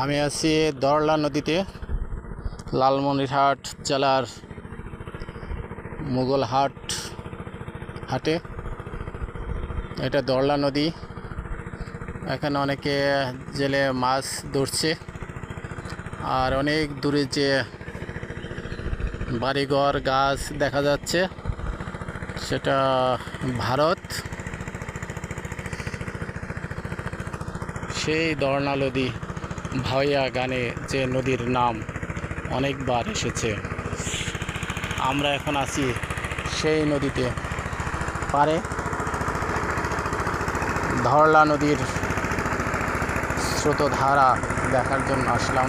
আমি আছি দরলা নদীতে, লালমনিরহাট জেলার মুগলহাট হাটে। এটা দরলা নদী। এখানে অনেকে জেলে মাছ ধরছে, আর অনেক দূরে যে বাড়িঘর গাছ দেখা যাচ্ছে সেটা ভারত। সেই দরলা নদী ভাইয়া গানে যে নদীর নাম অনেকবার এসেছে। আমরা এখন আছি সেই নদীতে পারে। ধরলা নদীর স্রোতধারা দেখার জন্য আসলাম।